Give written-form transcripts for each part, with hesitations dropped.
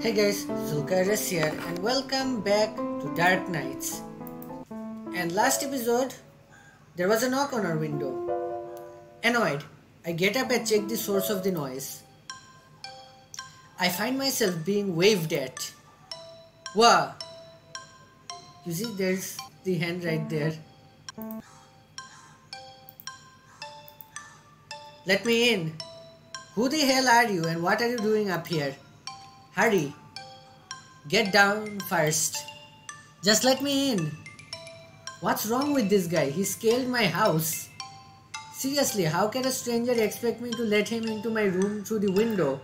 Hey guys, Zulk here and welcome back to Dark Nights. And last episode, there was a knock on our window. Annoyed, I get up and check the source of the noise. I find myself being waved at. Wow! You see, there's the hand right there. Let me in. Who the hell are you and what are you doing up here? Hurry. Get down first. Just let me in. What's wrong with this guy? He scaled my house. Seriously, how can a stranger expect me to let him into my room through the window?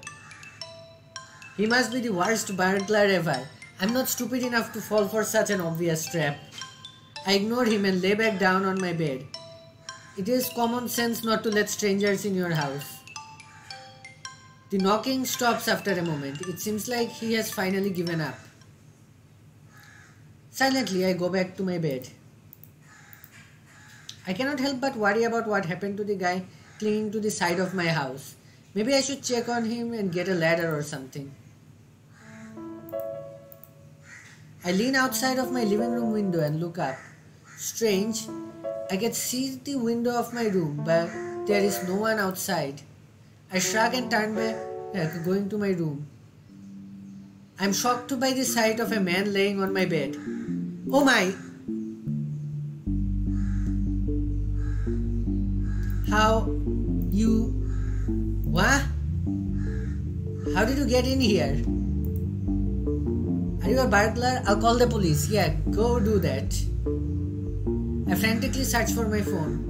He must be the worst burglar ever. I'm not stupid enough to fall for such an obvious trap. I ignored him and lay back down on my bed. It is common sense not to let strangers in your house. The knocking stops after a moment. It seems like he has finally given up. Silently, I go back to my bed. I cannot help but worry about what happened to the guy clinging to the side of my house. Maybe I should check on him and get a ladder or something. I lean outside of my living room window and look up. Strange, I can see the window of my room, but there is no one outside. I shrug and turn back, going to my room. I'm shocked by the sight of a man laying on my bed. Oh my! How you... What? How did you get in here? Are you a burglar? I'll call the police. Yeah, go do that. I frantically search for my phone.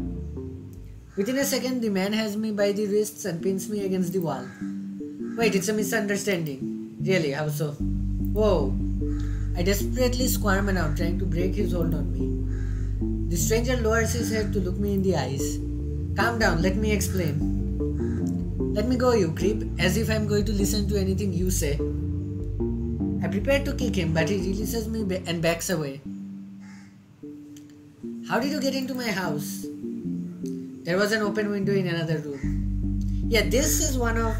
Within a second, the man has me by the wrists and pins me against the wall. Wait, it's a misunderstanding. Really, how so? Whoa. I desperately squirm around, trying to break his hold on me. The stranger lowers his head to look me in the eyes. Calm down, let me explain. Let me go, you creep, as if I'm going to listen to anything you say. I prepare to kick him, but he releases me and backs away. How did you get into my house? There was an open window in another room. Yeah, this is one of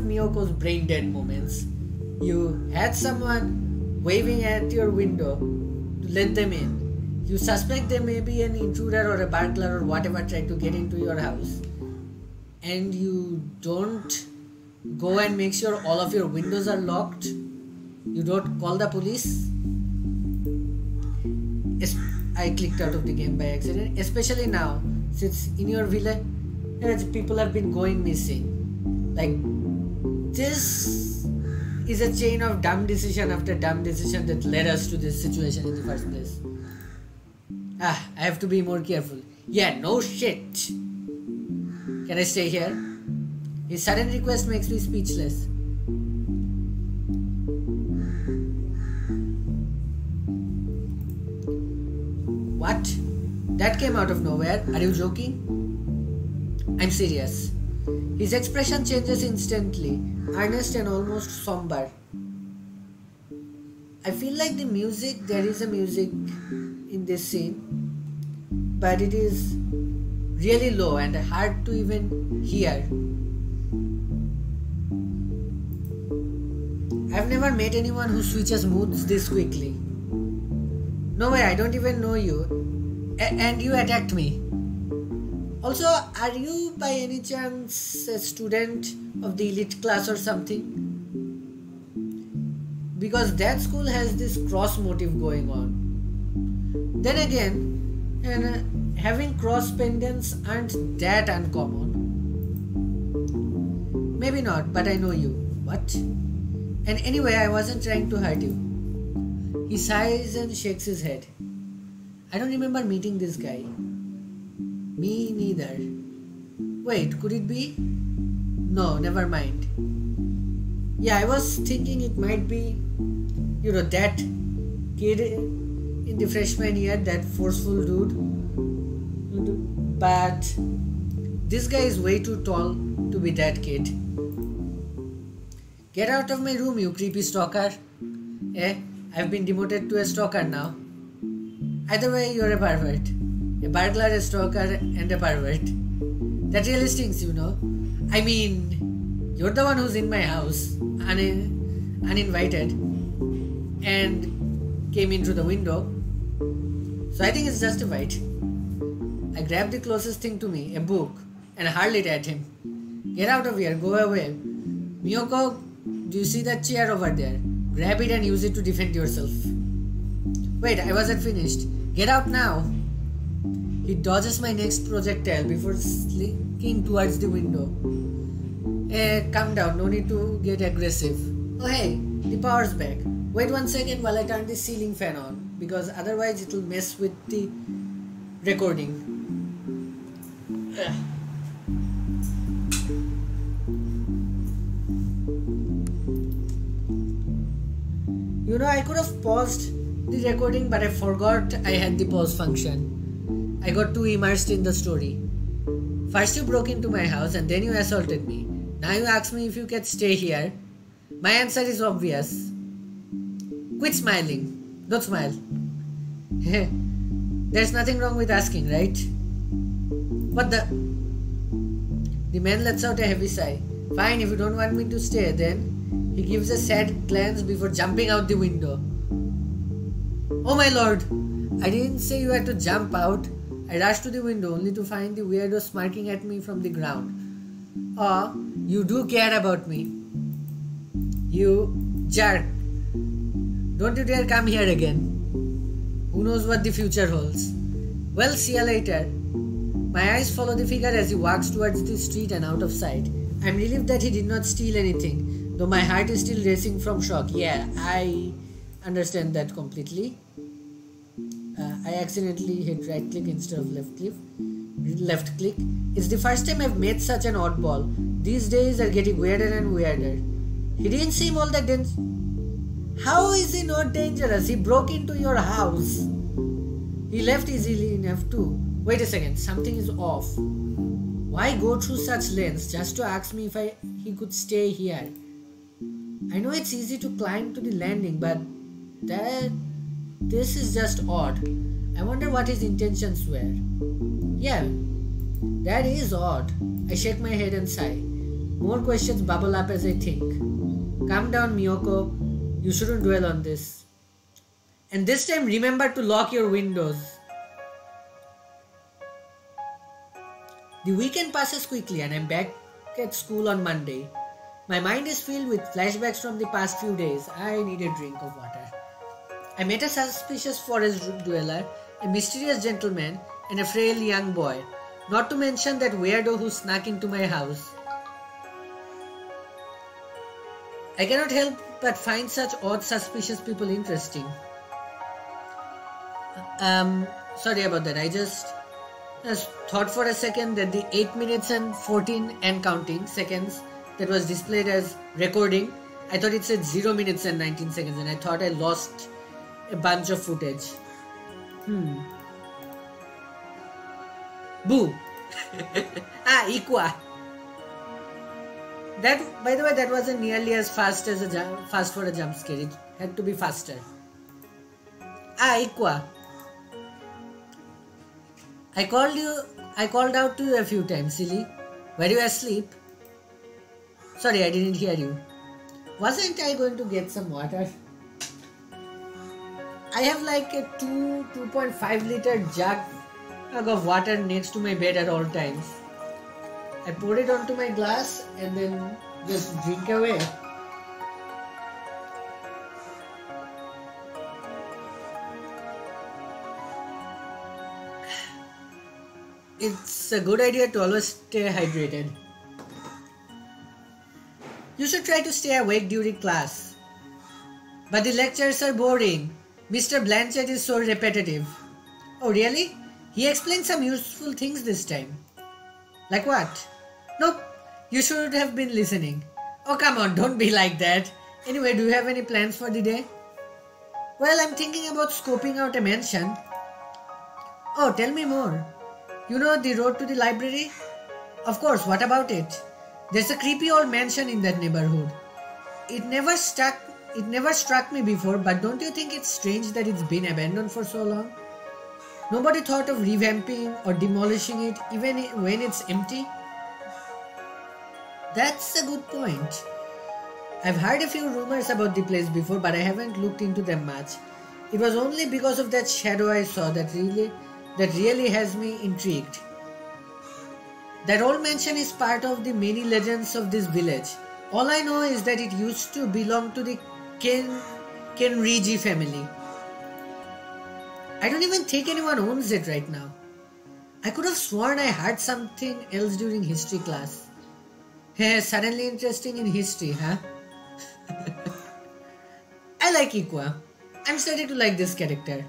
Miyoko's brain dead moments. You had someone waving at your window to let them in. You suspect they may be an intruder or a burglar or whatever trying to get into your house. And you don't go and make sure all of your windows are locked. You don't call the police. I clicked out of the game by accident, especially now, since in your village, people have been going missing. Like, this is a chain of dumb decision after dumb decision that led us to this situation in the first place. I have to be more careful. Yeah, no shit. Can I stay here? His sudden request makes me speechless. What? That came out of nowhere. Are you joking? I'm serious. His expression changes instantly, earnest and almost somber. I feel like there is a music in this scene, but it is really low and hard to even hear. I've never met anyone who switches moods this quickly. No way, I don't even know you. And you attacked me. Also, are you by any chance a student of the elite class or something? Because that school has this cross motive going on. Then again, having cross pendants aren't that uncommon. Maybe not, but I know you. What? And anyway, I wasn't trying to hurt you. He sighs and shakes his head. I don't remember meeting this guy. Me neither. Wait, could it be? No, never mind. Yeah, I was thinking it might be, that kid in the freshman year, that forceful dude. But this guy is way too tall to be that kid. Get out of my room, you creepy stalker. I've been demoted to a stalker now. Either way, you're a pervert. A burglar, a stalker, and a pervert. That really stings, I mean, You're the one who's in my house, uninvited, and came in through the window. So I think it's justified. I grabbed the closest thing to me, a book, and hurled it at him. Get out of here, go away. Miyoko, do you see that chair over there? Grab it and use it to defend yourself. Wait, I wasn't finished. Get out now. He dodges my next projectile before slinking towards the window. Calm down, no need to get aggressive. Oh hey, the power's back. Wait 1 second while I turn the ceiling fan on, because otherwise it will mess with the recording. You know, I could have paused the recording, but I forgot I had the pause function. I got too immersed in the story. First you broke into my house and then you assaulted me. Now you ask me if you can stay here. My answer is obvious. Quit smiling. Don't smile. There's nothing wrong with asking, right? What the? The man lets out a heavy sigh. Fine, if you don't want me to stay, then... He gives a sad glance before jumping out the window. Oh my lord! I didn't say you had to jump out. I rushed to the window only to find the weirdo smirking at me from the ground. Oh, you do care about me. You jerk. Don't you dare come here again. Who knows what the future holds. Well, see you later. My eyes follow the figure as he walks towards the street and out of sight. I'm relieved that he did not steal anything, though my heart is still racing from shock. Yeah, I understand that completely. I accidentally hit right click instead of left click. It's the first time I've met such an oddball. These days are getting weirder and weirder. He didn't seem all that dense. How is he not dangerous? He broke into your house. He left easily enough too. Wait a second, something is off. Why go through such lengths just to ask me if he could stay here? I know it's easy to climb to the landing, but this is just odd. I wonder what his intentions were. Yeah, that is odd. I shake my head and sigh. More questions bubble up as I think. Calm down, Miyoko. You shouldn't dwell on this. And this time remember to lock your windows. The weekend passes quickly and I'm back at school on Monday. My mind is filled with flashbacks from the past few days. I need a drink of water. I met a suspicious forest dweller, a mysterious gentleman, and a frail young boy. Not to mention that weirdo who snuck into my house. I cannot help but find such odd, suspicious people interesting. Sorry about that. I just thought for a second that the 8 minutes and 14 and counting seconds that was displayed as recording, I thought it said 0 minutes and 19 seconds and I thought I lost a bunch of footage. Boo! Equa! That, by the way, that wasn't nearly as fast as fast for a jump scare. It had to be faster. Equa! I called out to you a few times, silly. Were you asleep? Sorry, I didn't hear you. Wasn't I going to get some water? I have like a 2.5 liter jug of water next to my bed at all times. I poured it onto my glass and then just drink away. It's a good idea to always stay hydrated. You should try to stay awake during class. But the lectures are boring. Mr. Blanchett is so repetitive. Oh really? He explained some useful things this time. Like what? Nope, you should have been listening. Oh come on, don't be like that. Anyway, do you have any plans for the day? Well, I'm thinking about scoping out a mansion. Oh, tell me more. You know the road to the library? Of course, what about it? There's a creepy old mansion in that neighborhood. It never struck me before, but don't you think it's strange that it's been abandoned for so long? Nobody thought of revamping or demolishing it even when it's empty? That's a good point. I've heard a few rumors about the place before, but I haven't looked into them much. It was only because of that shadow I saw that really has me intrigued. That old mansion is part of the many legends of this village. All I know is that it used to belong to the Kenriji family. I don't even think anyone owns it right now. I could have sworn I heard something else during history class. Hey, suddenly interesting in history, huh? I like Ikwa. I'm starting to like this character.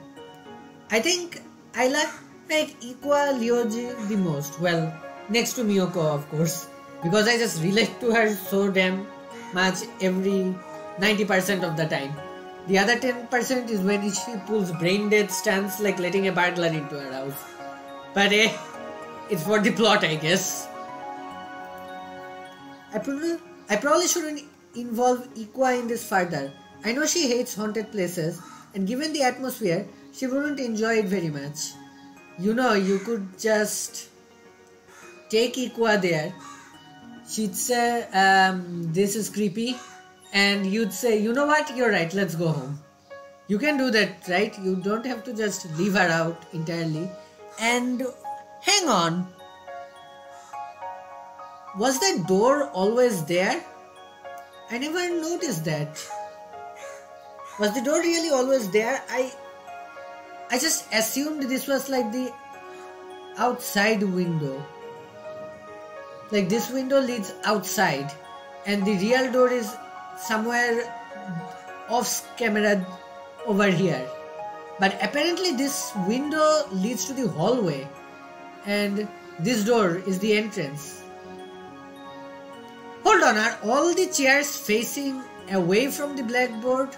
I think I like Ikwa Ryoji the most. Well, next to Miyoko, of course. Because I just relate to her so damn much every 90% of the time. The other 10% is when she pulls brain dead stunts like letting a burglar into her house. But it's for the plot, I guess. I probably shouldn't involve Ikwa in this further. I know she hates haunted places, and given the atmosphere, she wouldn't enjoy it very much. You know, you could just take Ikwa there. She'd say, this is creepy, and you'd say, you know what, you're right, let's go home. You can do that, right? You don't have to just leave her out entirely. And hang on. Was that door always there? I never noticed that. Was the door really always there? I just assumed this was like the outside window. Like this window leads outside and the real door is somewhere off camera over here. But apparently this window leads to the hallway and this door is the entrance. Hold on, are all the chairs facing away from the blackboard?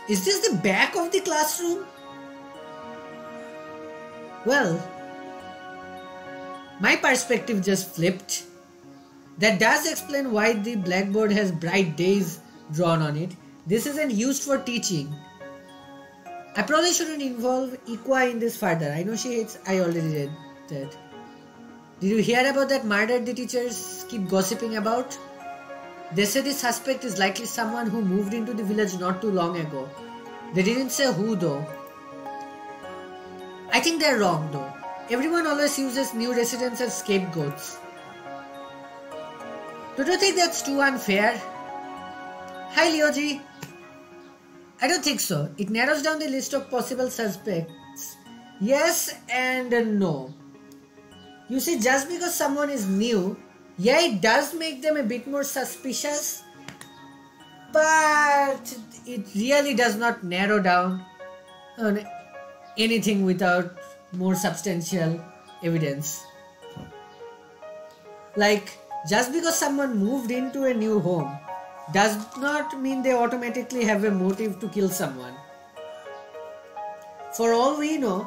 Is this the back of the classroom? Well, my perspective just flipped. That does explain why the blackboard has bright days drawn on it. This isn't used for teaching. I probably shouldn't involve Ikwa in this further. I know she hates. I already did that. Did you hear about that murder the teachers keep gossiping about? They say the suspect is likely someone who moved into the village not too long ago. They didn't say who though. I think they're wrong though. Everyone always uses new residents as scapegoats. Don't you think that's too unfair? Hi Ryoji. I don't think so. It narrows down the list of possible suspects. Yes and no. You see, just because someone is new, yeah, it does make them a bit more suspicious, but it really does not narrow down on anything without more substantial evidence. Like, just because someone moved into a new home does not mean they automatically have a motive to kill someone. For all we know,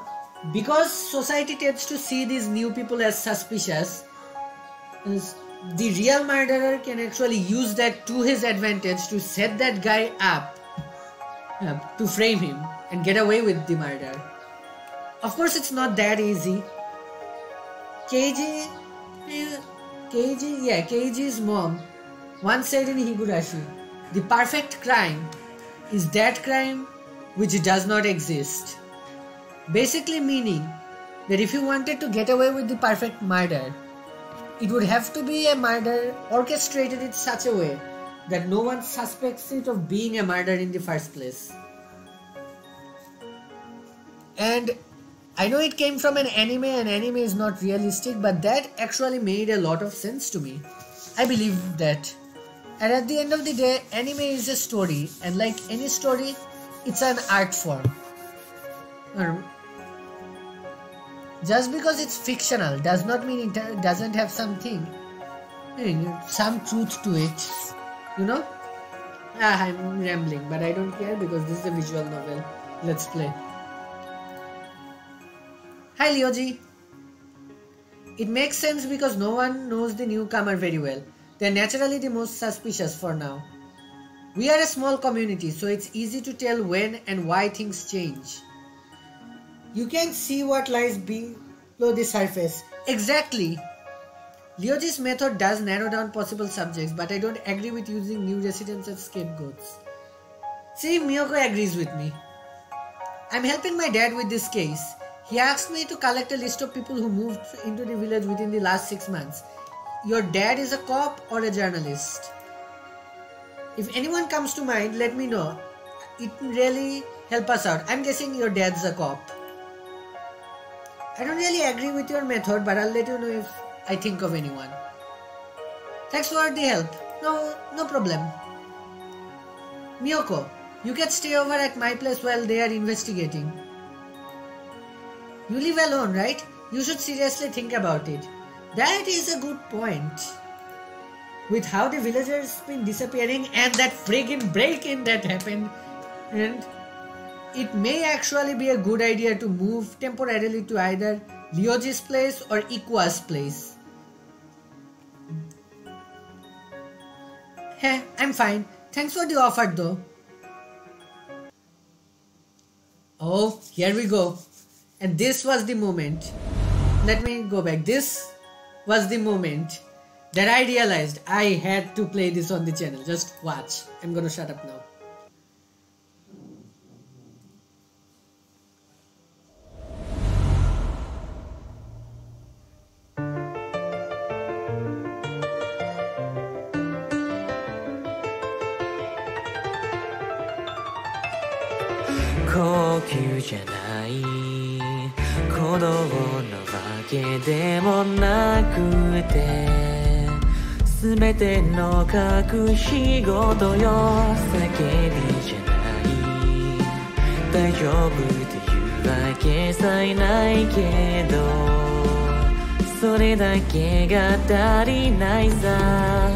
because society tends to see these new people as suspicious, the real murderer can actually use that to his advantage to set that guy up, to frame him and get away with the murder. Of course, it's not that easy. Keiji's mom once said in Higurashi, the perfect crime is that crime which does not exist. Basically meaning that if you wanted to get away with the perfect murder, it would have to be a murder orchestrated in such a way that no one suspects it of being a murder in the first place. And I know it came from an anime and anime is not realistic, but that actually made a lot of sense to me. I believe that. And at the end of the day, anime is a story, and like any story, it's an art form. Just because it's fictional does not mean it doesn't have something, some truth to it, you know? I'm rambling, but I don't care because this is a visual novel. Let's play. Hi Ryoji. It makes sense because no one knows the newcomer very well. They're naturally the most suspicious for now. We are a small community, so it's easy to tell when and why things change. You can see what lies below the surface. Exactly. Lyoji's method does narrow down possible subjects, but I don't agree with using new residents as scapegoats. See, Miyoko agrees with me. I'm helping my dad with this case. He asked me to collect a list of people who moved into the village within the last 6 months. Your dad is a cop or a journalist? If anyone comes to mind, let me know. It really help us out. I'm guessing your dad's a cop. I don't really agree with your method, but I'll let you know if I think of anyone. Thanks for the help. No problem. Miyoko, you can stay over at my place while they are investigating. You live alone, right? You should seriously think about it. That is a good point. With how the villagers been disappearing and that friggin' break-in that happened, and it may actually be a good idea to move temporarily to either Lyoji's place or Ikua's place. Hey, I'm fine. Thanks for the offer though. Oh, here we go. And this was the moment. Let me go back. This was the moment that I realized I had to play this on the channel. Just watch. I'm gonna shut up now.高級じゃない鼓動のわけでもなくて全ての隠し事よ叫びじゃない大丈夫っていうわけさえないけどそれだけが足りないさ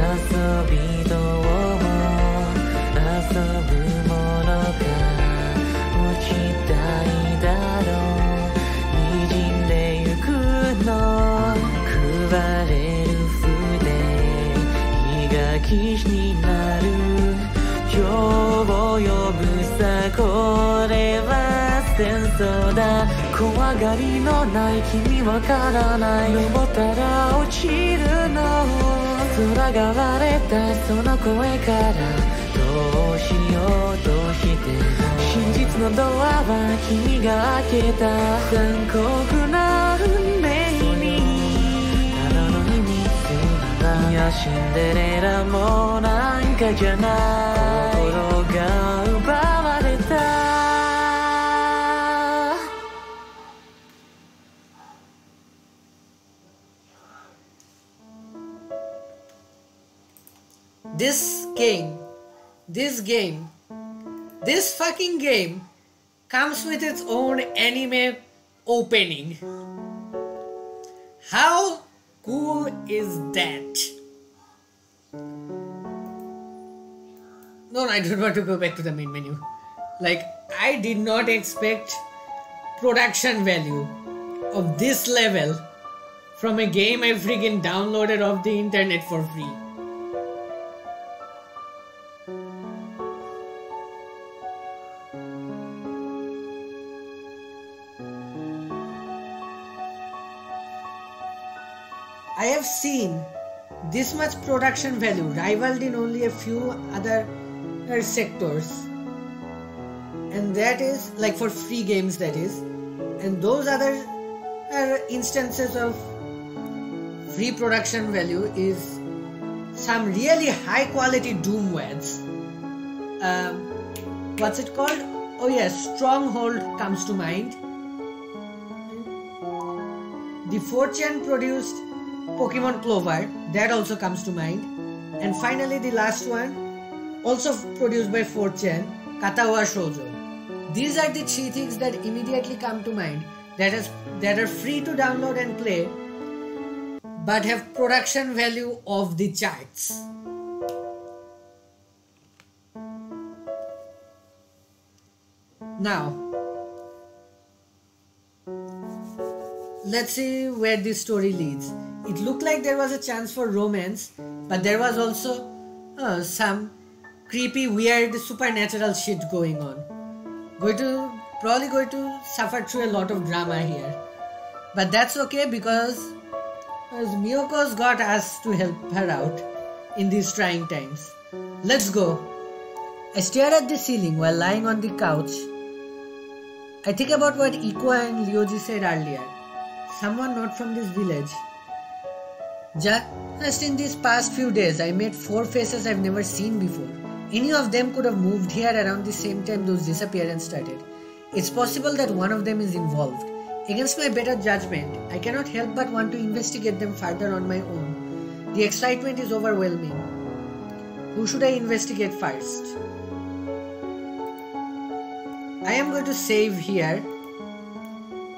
遊びと遊ぶものか落ちたいだろう滲んでゆくの食われる筆気が騎士になる今日を呼ぶさこれは戦争だ怖がりのない君わからない登ったら落ちるの空が割れたその声からどうしようとしても真実のドアは君が開けた残酷な運命にただの秘密ならいやシンデレラもなんかじゃない心が奪われたThis fucking game comes with its own anime opening. How cool is that? No, I don't want to go back to the main menu. Like, I did not expect production value of this level from a game I freaking downloaded off the internet for free. I have seen this much production value rivaled in only a few other sectors, and that is like for free games, that is, and those other instances of free production value is some really high quality Doomwads. What's it called? Oh yes, Stronghold comes to mind. The 4chan produced Pokemon Clover, that also comes to mind. And finally the last one, also produced by 4chan, Katawa Shoujo. These are the three things that immediately come to mind that are free to download and play but have production value of the charts. Now, let's see where this story leads. It looked like there was a chance for romance, but there was also some creepy, weird, supernatural shit going on. Probably going to suffer through a lot of drama here. But that's okay because As Miyoko's got us to help her out in these trying times. Let's go. I stare at the ceiling while lying on the couch. I think about what Iko and Ryoji said earlier. Someone not from this village. Just in these past few days, I met 4 faces I've never seen before. Any of them could have moved here around the same time those disappearances started. It's possible that one of them is involved. Against my better judgment, I cannot help but want to investigate them further on my own. The excitement is overwhelming. Who should I investigate first? I am going to save here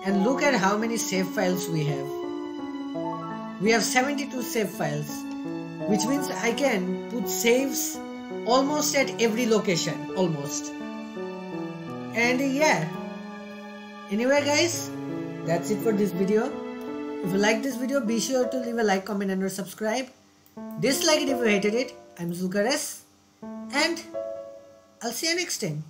and look at how many save files we have. We have 72 save files, which means I can put saves almost at every location, almost. And yeah, anyway guys, that's it for this video. If you like this video, be sure to leave a like, comment and or subscribe. Dislike it if you hated it. I'm Zulk, and I'll see you next time.